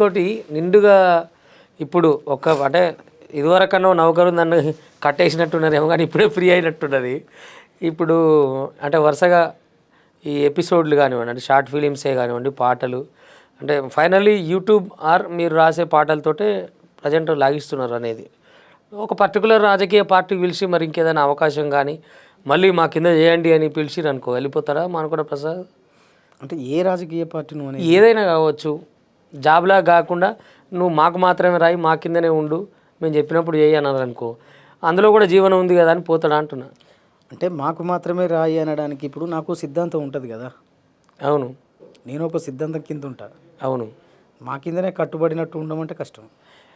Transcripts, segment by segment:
ఇంకోటి నిండుగా ఇప్పుడు అంటే ఇదివరకన్నా నౌకరు నన్ను కట్టేసినట్టున్నదేమో కానీ ఇప్పుడే ఫ్రీ అయినట్టున్నది. ఇప్పుడు అంటే వరుసగా ఈ ఎపిసోడ్లు కానివ్వండి, అంటే షార్ట్ ఫిలిమ్సే కానివ్వండి, పాటలు, అంటే ఫైనల్లీ యూట్యూబ్ ఆర్ మీరు రాసే పాటలతోటే ప్రజెంట్ లాగిస్తున్నారు అనేది. ఒక పర్టికులర్ రాజకీయ పార్టీకి పిలిచి మరి ఇంకేదైనా అవకాశం కానీ మళ్ళీ మా కింద చేయండి అని పిలిచిరు అనుకో, వెళ్ళిపోతారా మానుకోట ప్రసాద్? అంటే ఏ రాజకీయ పార్టీ నువ్వు ఏదైనా కావచ్చు, జాబ్లా కాకుండా నువ్వు మాకు మాత్రమే రాయి, మా కిందనే ఉండు, మేము చెప్పినప్పుడు చేయి అన్నారు అనుకో, అందులో కూడా జీవనం ఉంది కదా అని పోతాడా అంటున్నా. అంటే మాకు మాత్రమే రాయి అనడానికి ఇప్పుడు నాకు సిద్ధాంతం ఉంటుంది కదా. అవును, నేను ఒక సిద్ధాంతం కింద ఉంటా. అవును, మా కిందనే కట్టుబడినట్టు ఉండమంటే కష్టం.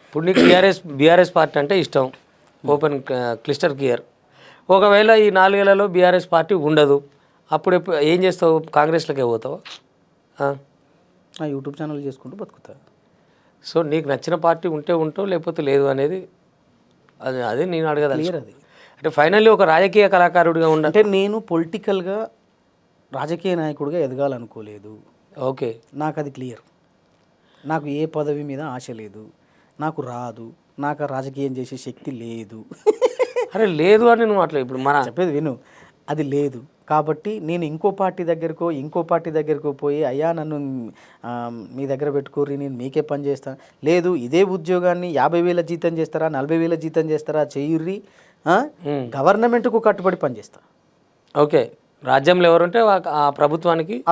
ఇప్పుడు నీకు బీఆర్ఎస్ పార్టీ అంటే ఇష్టం, ఓపెన్ క్లిస్టర్ క్లియర్. ఒకవేళ ఈ 4 ఏళ్లలో బీఆర్ఎస్ పార్టీ ఉండదు, అప్పుడు ఏం చేస్తావు? కాంగ్రెస్లోకే పోతావు? నా యూట్యూబ్ ఛానల్ చేసుకుంటూ బతుకుతా. సో నీకు నచ్చిన పార్టీ ఉంటే ఉంటావు, లేకపోతే లేదు అనేది అది నేను అడగదా. క్లియర్ అది. అంటే ఫైనల్లీ ఒక రాజకీయ కళాకారుడిగా అంటే నేను పొలిటికల్గా రాజకీయ నాయకుడిగా ఎదగాలనుకోలేదు. ఓకే, నాకు అది క్లియర్. నాకు ఏ పదవి మీద ఆశ లేదు, నాకు రాదు, నాకు రాజకీయం చేసే శక్తి లేదు. అరే లేదు అని నువ్వు అట్లా ఇప్పుడు మన చెప్పేది విను, అది లేదు. కాబట్టి నేను ఇంకో పార్టీ దగ్గరకో పోయి అయ్యా నన్ను మీ దగ్గర పెట్టుకోరి, నేను మీకే పని చేస్తాను, లేదు ఇదే ఉద్యోగాన్ని 50,000 జీతం చేస్తారా, 40,000 జీతం చేస్తారా చెయ్యుర్రి, గవర్నమెంట్కు కట్టుబడి పనిచేస్తా. ఓకే, రాజ్యంలో ఎవరుంటే ఆ ప్రభుత్వానికి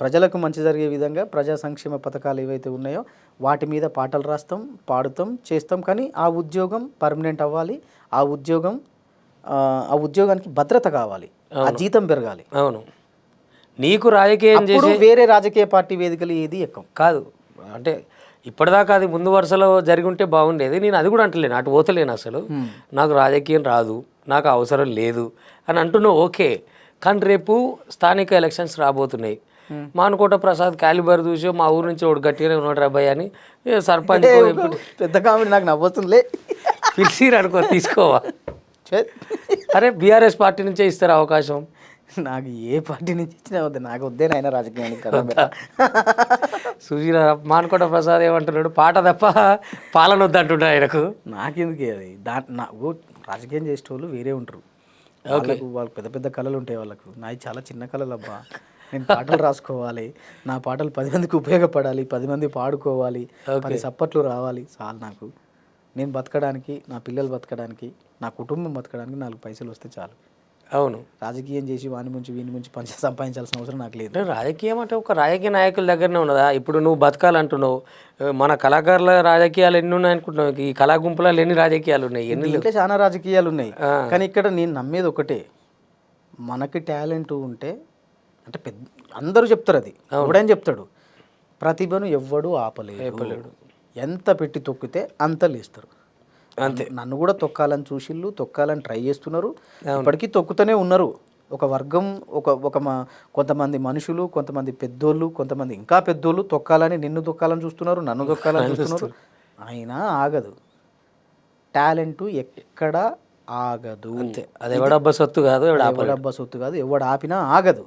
ప్రజలకు మంచి జరిగే విధంగా ప్రజా సంక్షేమ పథకాలు ఏవైతే ఉన్నాయో వాటి మీద పాటలు రాస్తాం, పాడుతాం, చేస్తాం. కానీ ఆ ఉద్యోగం పర్మనెంట్ అవ్వాలి, ఆ ఉద్యోగానికి భద్రత కావాలి, ఆ జీతం పెరగాలి. అవును, నీకు రాజకీయం చేసి వేరే రాజకీయ పార్టీ వేదికలు ఏది ఎక్కం కాదు. అంటే ఇప్పటిదాకా అది ముందు వరుసలో జరిగి ఉంటే బాగుండేది. నేను అది కూడా అంటలేను, అటు పోతలేను. అసలు నాకు రాజకీయం రాదు, నాకు అవసరం లేదు అని అంటున్నావు. ఓకే, కానీ రేపు స్థానిక ఎలక్షన్స్ రాబోతున్నాయి. మానుకోట ప్రసాద్ క్యాలిబర్ చూసి మా ఊరు నుంచి ఒకటి గట్టిగానే ఉన్నాడు రాబాయ్ అని సర్పంచ్ పెద్ద కామెడీ నాకు నవ్వుతుందిలే, పిలిచిరు అనుకో, తీసుకోవా? అరే బీఆర్ఎస్ పార్టీ నుంచే ఇస్తారు అవకాశం. నాకు ఏ పార్టీ నుంచి ఇచ్చినా వద్దు, నాకు వద్దేనైనా రాజకీయానికి కదా. సుశీల మానుకోట ప్రసాద్ ఏమంటున్నాడు, పాట తప్ప పాలన వద్దంటున్నాడు ఆయనకు. నాకెందుకు అది, నాకు రాజకీయం చేసేటోళ్ళు వేరే ఉంటారు, వాళ్ళకు పెద్ద పెద్ద కళలు ఉంటాయి వాళ్ళకు. నాది చాలా చిన్న కళలు అబ్బా. నేను పాటలు రాసుకోవాలి, నా పాటలు 10 మందికి ఉపయోగపడాలి, 10 మంది పాడుకోవాలి, 10 సప్పట్లు రావాలి, చాలు నాకు. నేను బతకడానికి, నా పిల్లలు బతకడానికి, నా కుటుంబం బతకడానికి 4 పైసలు వస్తే చాలు. అవును, రాజకీయం చేసి వీని నుంచి సంపాదించాల్సిన అవసరం నాకు లేదు. రాజకీయం అంటే ఒక రాజకీయ నాయకుల దగ్గరనే ఉన్నదా? ఇప్పుడు నువ్వు బతకాలంటున్నావు, మన కళాకారుల రాజకీయాలు ఎన్ని ఉన్నాయి అనుకుంటున్నావు? ఈ కళా గుంపులలో ఎన్ని రాజకీయాలు ఉన్నాయి? ఇంకా చాలా రాజకీయాలు ఉన్నాయి. కానీ ఇక్కడ నేను నమ్మేది ఒకటే, మనకి టాలెంట్ ఉంటే, అంటే అందరూ చెప్తారు, అది ఎవడని చెప్తాడు, ప్రతిభను ఎవ్వడూ ఆపలేడు. ఎంత పెట్టి తొక్కితే అంత లేస్తారు. అంతే. నన్ను కూడా తొక్కాలని చూసిళ్ళు, తొక్కాలని ట్రై చేస్తున్నారు, ఇప్పటికీ తొక్కుతూనే ఉన్నారు. ఒక వర్గం, కొంతమంది మనుషులు, కొంతమంది పెద్దోళ్ళు, కొంతమంది ఇంకా పెద్దోళ్ళు నిన్ను తొక్కాలని చూస్తున్నారు, నన్ను తొక్కాలని చూస్తున్నారు. అయినా ఆగదు, టాలెంట్ ఎక్కడ ఆగదు. అంతే, అది ఎవడబ్బా సొత్తు కాదు, ఎవడబ్బా సొత్తు కాదు, ఎవడు ఆపినా ఆగదు,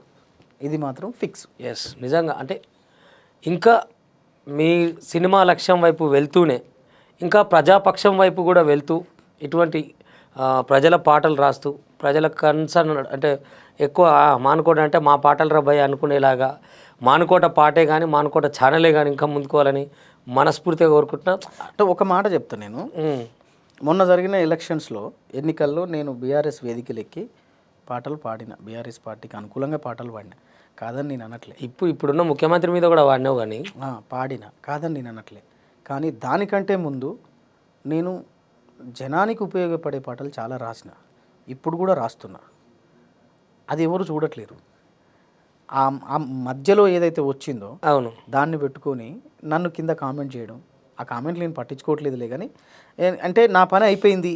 ఇది మాత్రం ఫిక్స్. ఎస్, నిజంగా. అంటే ఇంకా మీ సినిమా లక్ష్యం వైపు వెళ్తూనే ఇంకా ప్రజాపక్షం వైపు కూడా వెళ్తూ ఇటువంటి ప్రజల పాటలు రాస్తూ ప్రజల కన్సర్న్, అంటే ఎక్కువ మానుకోట అంటే మా పాటలు రాబాయ్ అనుకునేలాగా మానుకోట పాటే కానీ మానుకోట ఛానలే కానీ ఇంకా ముందుకోవాలని మనస్ఫూర్తిగా కోరుకుంటున్నా. అంటే ఒక మాట చెప్తా, నేను మొన్న జరిగిన ఎలక్షన్స్లో, ఎన్నికల్లో నేను బీఆర్ఎస్ వేదికలెక్కి పాటలు పాడిన, బీఆర్ఎస్ పార్టీకి అనుకూలంగా పాటలు పాడిన, కాదని నేను అనట్లే. ఇప్పుడున్న ముఖ్యమంత్రి మీద కూడా వాడినావు కానీ పాడిన, కాదని నేను అనట్లే. కానీ దానికంటే ముందు నేను జనానికి ఉపయోగపడే పాటలు చాలా రాసిన, ఇప్పుడు కూడా రాస్తున్నా. అది ఎవరు చూడట్లేరు. ఆ మధ్యలో ఏదైతే వచ్చిందో అవును దాన్ని పెట్టుకొని నన్ను కింద కామెంట్ చేయడం, ఆ కామెంట్లు నేను పట్టించుకోవట్లేదులే. కానీ అంటే నా పని అయిపోయింది,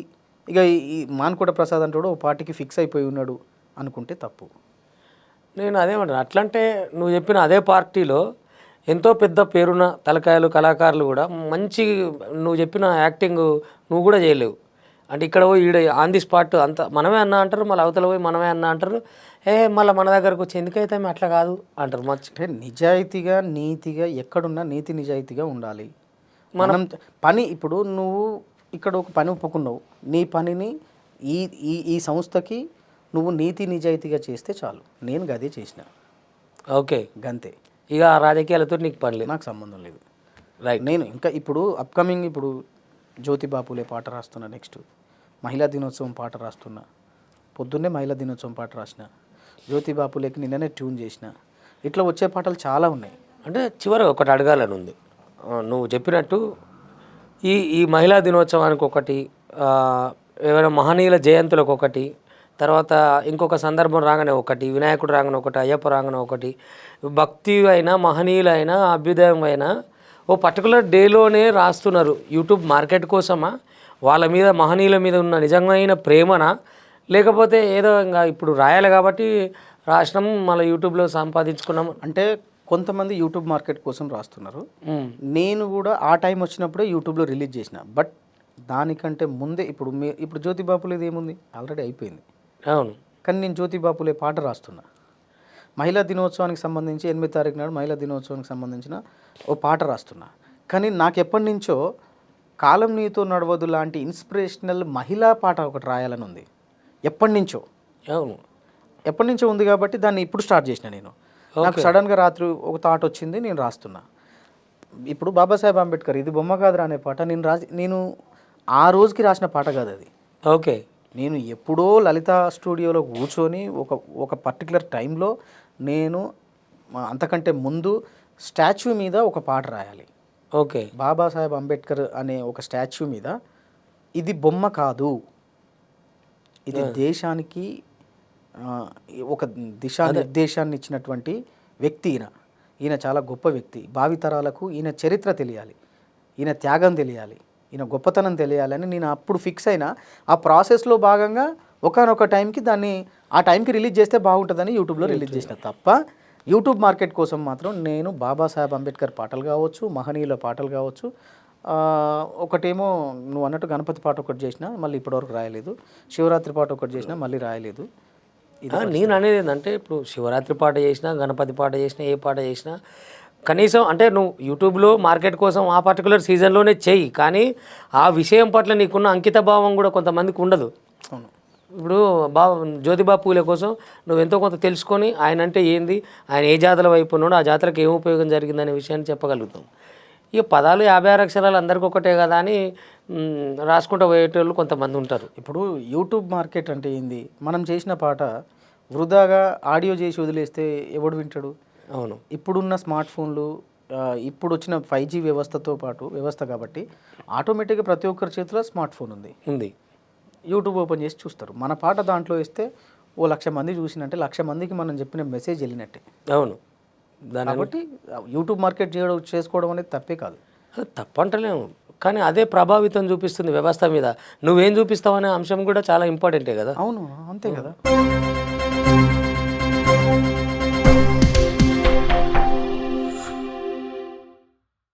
ఇక ఈ మానుకోట ప్రసాద్ అంటాడు ఓ పార్టీకి ఫిక్స్ అయిపోయి ఉన్నాడు అనుకుంటే తప్పు. నేను అదేమంటాను, అట్లంటే నువ్వు చెప్పిన అదే పార్టీలో ఎంతో పెద్ద పేరున్న తలకాయలు కళాకారులు కూడా మంచి, నువ్వు చెప్పిన యాక్టింగ్ నువ్వు కూడా చేయలేవు. అంటే ఇక్కడ పోయి ఈడ ఆన్ ది స్పాట్ అంత మనమే అన్నా అంటారు, మళ్ళీ అవతల పోయి మనమే అన్నా అంటారు. మళ్ళీ మన దగ్గరకు వచ్చి ఎందుకైతే మేము అట్లా కాదు అంటారు. అంటే నిజాయితీగా నీతిగా ఎక్కడున్నా నీతి నిజాయితీగా ఉండాలి. మనం పని ఇప్పుడు నువ్వు ఇక్కడ ఒక పని ఒప్పుకున్నావు, నీ పనిని ఈ ఈ ఈ సంస్థకి నువ్వు నీతి నిజాయితీగా చేస్తే చాలు. నేను గదే చేసిన. ఓకే, గంతే. ఇక ఆ రాజకీయాలతో నీకు పని లేదు, నాకు సంబంధం లేదు. రైట్. నేను ఇంకా ఇప్పుడు అప్కమింగ్ ఇప్పుడు జ్యోతిబా పూలే పాట రాస్తున్నా, నెక్స్ట్ మహిళా దినోత్సవం పాట రాస్తున్నా, పొద్దున్నే మహిళా దినోత్సవం పాట రాసిన, జ్యోతిబా పూలేకి నిన్ననే ట్యూన్ చేసిన. ఇట్లా వచ్చే పాటలు చాలా ఉన్నాయి. అంటే చివరి ఒకటి అడగాలని ఉంది. నువ్వు చెప్పినట్టు ఈ మహిళా దినోత్సవానికి ఒకటి, ఏమైనా మహనీయుల జయంతులకు ఒకటి, తర్వాత ఇంకొక సందర్భం రాగానే ఒకటి, వినాయకుడు రాగానే ఒకటి, అయ్యప్ప రాగానే ఒకటి, భక్తి అయినా మహనీయులైనా అభ్యుదయం అయినా ఓ పర్టికులర్ డేలోనే రాస్తున్నారు. యూట్యూబ్ మార్కెట్ కోసమా, వాళ్ళ మీద మహనీయుల మీద ఉన్న నిజమైన ప్రేమనా, లేకపోతే ఏదో ఇంకా ఇప్పుడు రాయాలి కాబట్టి రాసినాము మళ్ళీ యూట్యూబ్లో సంపాదించుకున్నాము అంటే కొంతమంది యూట్యూబ్ మార్కెట్ కోసం రాస్తున్నారు. నేను కూడా ఆ టైం వచ్చినప్పుడే యూట్యూబ్లో రిలీజ్ చేసిన. బట్ దానికంటే ముందే ఇప్పుడు జ్యోతిబా పూలేది ఏముంది, ఆల్రెడీ అయిపోయింది. అవును, కానీ నేను జ్యోతిబా పూలే పాట రాస్తున్నా. మహిళా దినోత్సవానికి సంబంధించి 8వ తారీఖు నాడు మహిళా దినోత్సవానికి సంబంధించిన ఓ పాట రాస్తున్నా. కానీ నాకు ఎప్పటి నుంచో కాలం నీతో నడవదు లాంటి ఇన్స్పిరేషనల్ మహిళా పాట ఒకటి రాయాలని ఉంది. ఎప్పటి నుంచో ఉంది కాబట్టి దాన్ని ఇప్పుడు స్టార్ట్ చేసిన నేను. నాకు సడన్గా రాత్రి ఒక థాట్ వచ్చింది, నేను రాస్తున్నా. ఇప్పుడు బాబాసాహెబ్ అంబేద్కర్ ఇది బొమ్మ కాదురా అనే పాట నేను ఆ రోజుకి రాసిన పాట కాదు అది. ఓకే, నేను ఎప్పుడో లలిత స్టూడియోలో కూర్చొని ఒక పర్టికులర్ టైంలో నేను అంతకంటే ముందు స్టాచ్యూ మీద ఒక పాట రాయాలి. ఓకే, బాబాసాహెబ్ అంబేద్కర్ అనే ఒక స్టాచ్యూ మీద ఇది బొమ్మ కాదు, ఇది దేశానికి ఒక దిశానిర్దేశాన్ని ఇచ్చినటువంటి వ్యక్తి ఈయన చాలా గొప్ప వ్యక్తి. భావితరాలకు ఈయన చరిత్ర తెలియాలి, ఈయన త్యాగం తెలియాలి, ఈయన గొప్పతనం తెలియాలని నేను అప్పుడు ఫిక్స్ అయినా. ఆ ప్రాసెస్లో భాగంగా ఒకనొక టైంకి ఆ టైంకి రిలీజ్ చేస్తే బాగుంటుందని యూట్యూబ్లో రిలీజ్ చేసిన తప్ప యూట్యూబ్ మార్కెట్ కోసం మాత్రం నేను బాబాసాహెబ్ అంబేద్కర్ పాటలు కావచ్చు, మహనీయుల పాటలు కావచ్చు, ఒకటేమో నువ్వు అన్నట్టు గణపతి పాట ఒకటి చేసిన, మళ్ళీ ఇప్పటివరకు రాయలేదు. శివరాత్రి పాట ఒకటి చేసిన, మళ్ళీ రాయలేదు. నేను అనేది ఏంటంటే ఇప్పుడు శివరాత్రి పాట చేసినా, గణపతి పాట చేసినా, ఏ పాట చేసినా కనీసం అంటే నువ్వు యూట్యూబ్లో మార్కెట్ కోసం ఆ పర్టికులర్ సీజన్లోనే చెయ్యి, కానీ ఆ విషయం పట్ల నీకున్న అంకిత భావం కూడా కొంతమందికి ఉండదు. అవును. ఇప్పుడు జ్యోతిబా పూలే కోసం నువ్వు ఎంతో కొంత తెలుసుకొని ఆయన అంటే ఏంది, ఆయన ఏ జాతర వైపు ఉన్నాడో, ఆ జాతరకు ఏం ఉపయోగం జరిగిందనే విషయాన్ని చెప్పగలుగుతాం. ఇక పదాలు 56 అక్షరాలు అందరికీ ఒకటే కదా అని రాసుకుంటూ పోయేటోళ్ళు కొంతమంది ఉంటారు. ఇప్పుడు యూట్యూబ్ మార్కెట్ అంటే ఏంది, మనం చేసిన పాట వృధాగా ఆడియో చేసి వదిలేస్తే ఎవడు వింటాడు? అవును, ఇప్పుడున్న స్మార్ట్ ఫోన్లు, ఇప్పుడు వచ్చిన 5G వ్యవస్థ కాబట్టి ఆటోమేటిక్గా ప్రతి ఒక్కరి చేతిలో స్మార్ట్ ఫోన్ ఉంది. యూట్యూబ్ ఓపెన్ చేసి చూస్తారు. మన పాట దాంట్లో ఇస్తే 1,00,000 మంది చూసినట్టే, 1,00,000 మందికి మనం చెప్పిన మెసేజ్ వెళ్ళినట్టే. అవును, కాబట్టి యూట్యూబ్ మార్కెట్ చేసుకోవడం అనేది తప్పే కాదు. అది తప్పంటలేము, కానీ అదే ప్రభావితం చూపిస్తుంది వ్యవస్థ మీద. నువ్వేం చూపిస్తావు అనే అంశం కూడా చాలా ఇంపార్టెంటే కదా. అవును, అంతే కదా.